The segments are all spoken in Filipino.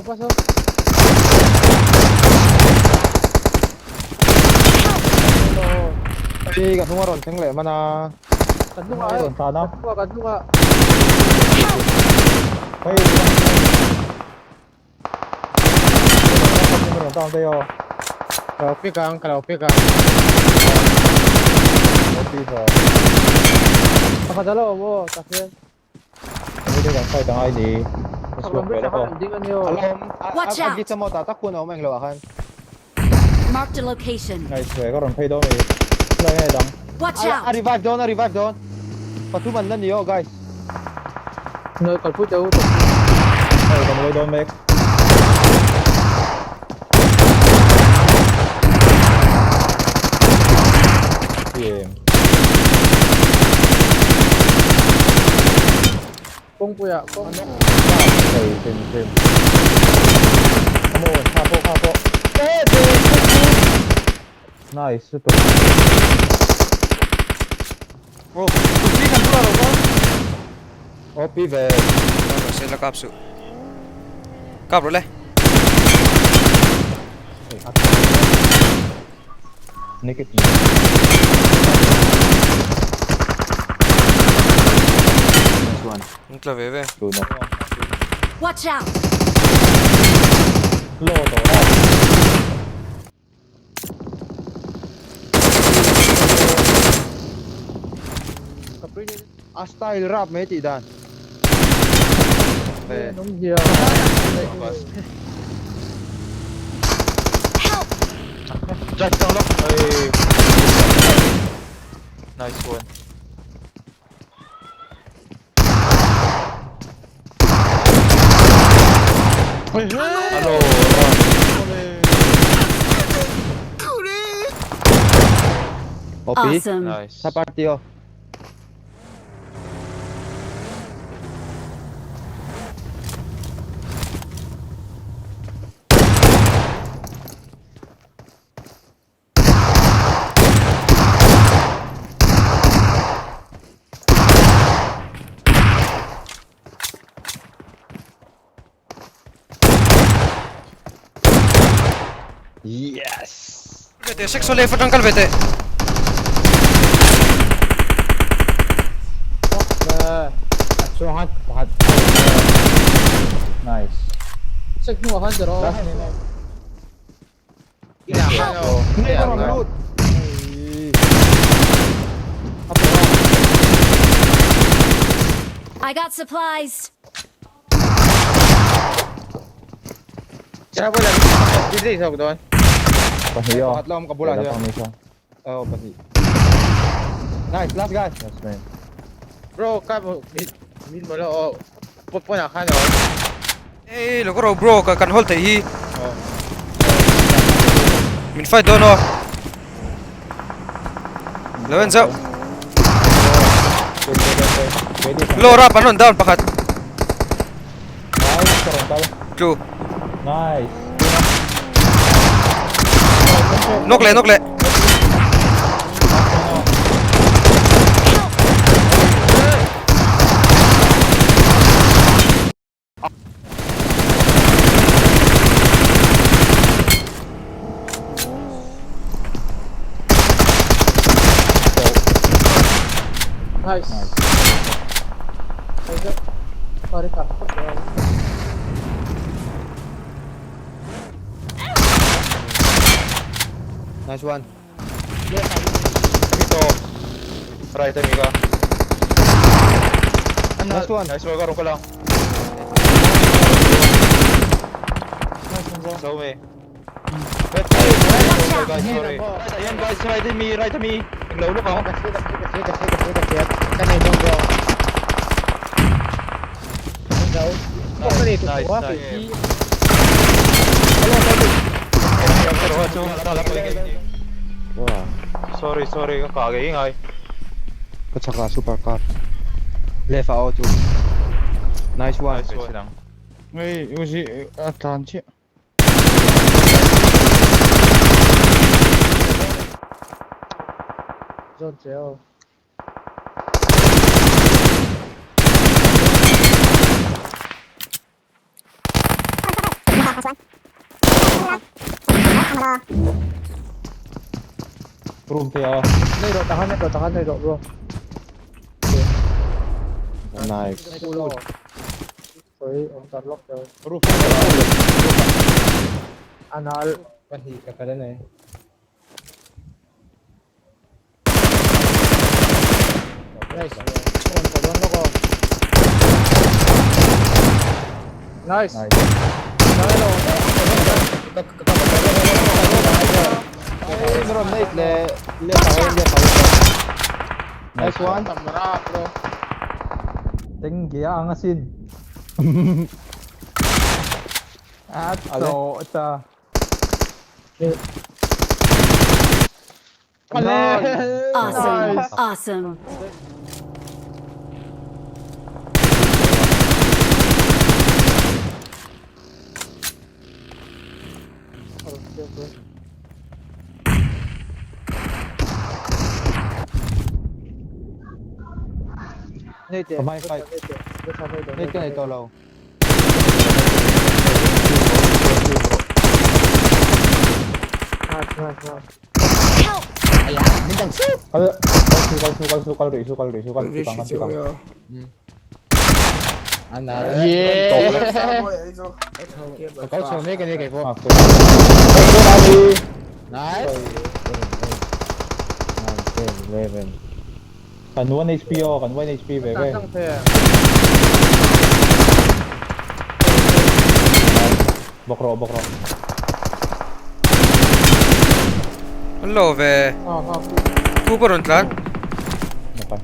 pasok. Ay, kasungaron, tingle, mana. Kadlo ka ay. Sana. Kadlo ka. Ay, taon tayo. Kalaupi kang. Kopi sa. Pakadalo mo. Takyan. Pwede kang fight ang ID. Mas Sa pwede ko. landingan niyo. Alam, Watch out. agit sa mo, tatakbo na umay lawakan. Marked a location. Nice, karon pay daw may. Wala nga lang. Watch out! Revive doon. Patuman na niyo, guys. No, kalpo daw. Ay, kamuloy doon, Mek. PM. Kung puya. Kung ano. Okay, same. Come on, kapo. Nice, ito. Oh, hindi kan pula ro. OP, vel. Dobro, siellä kapsu. Kabrulle. Naked. Nice one. Nyt la VV. Bruno. Watch out! Low to. Kapri niya. Style rap, mate, dan. Eh, Nung dia. Jack down lock. Ay. Nice one. Hello. OP. Awesome. Nice. Sa party oh. Yes. Kalvete, seksuaali effort ng kalvete. Sungat. Nice. Sek mo kan dero. Last Ano? Loot. I got supplies. Siya po lang. Dili sa doon. Pahiyo. Pangatlo ang kabula Wala siya. pang isa. Oo, pati. Nice, last guys. Yes, man. Bro, kamo. Min mo lo. Po na kan oh. Ei, loko bro, kan hold hi. Oh. Min fight dono. Lawan zau. Low rap anon down pakat. Nice, karontal. True. Nice. Nokle. Nice. Nice. Sorry ka. Nice one. Ito. Right time ka. Nice one. Nice one, karon ko lang. So me. Wait, guys, sorry. Ayan guys, right to me. Naglaulo ka. Kasi. Kanay mo bro. Daw. Nice, nice. Wah. Sorry, kakaingay. Katsaka supercar. Left out. Nice one. Nice one lang. Ngay, usi atanchi. Zone seo. Room kaya. tahan na ito, bro. Nice. Sorry, lock daw. Roof. Anal. Pati kakala na eh. Nice. Nice. Nice. Imran, nice. Nice one. Tamara, bro. Tinggi ang asin. At so, ito. Awesome. Awesome. Kamay fight. Nate ka na ito, Law. Help! Sukal. Anal. Yeah. Kau suami kan dia kayak Nice. Kan 1 HP oh, kan 1 HP bebe. Bokro. Hello ve. Cooper runt lan. Okay.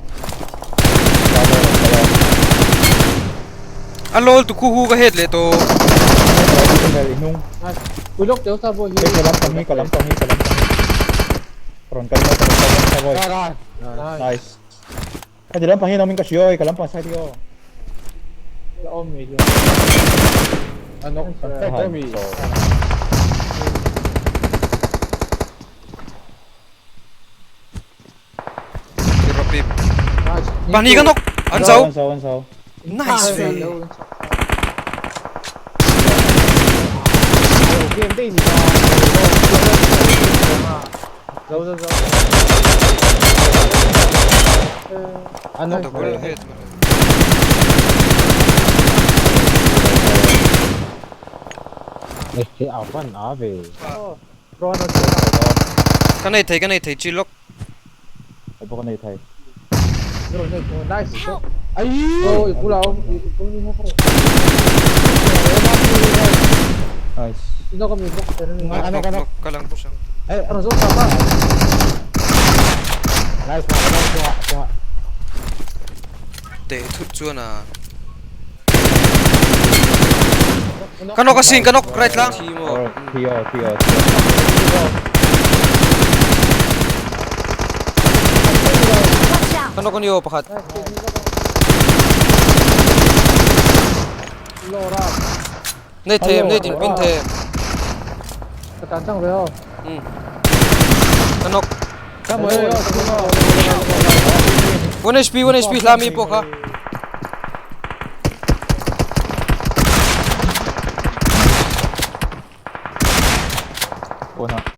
Alol tu kuhu ka head le to. Inung. Ulok dia usah boy. Kalam kami. Front ka boy. Nice. Kasi lang pangin namin kasi yoy, kalampang sa iyo. Ano? Tommy. Rapip. Pani ka nok. Ansaw. Nice ve. Game day ni. Jauh. Ano? Double head. Apan ave. Bro, ano? Kanay thay chilok. Ay po ka na itay. Nice. Ay! Oh, ikulaw. Nice. Sino kami? Ano ka na? Knock ka lang po siya. Eh, ano so tama? Nice. Te tutsu na. Kanok kasing kanok right lang. Or Tio. Watch out! Kanok niyo pakat. Lora. Nay them pin them. Tantang ba? Kanok. Kamu yo. 1 HP lami po ka.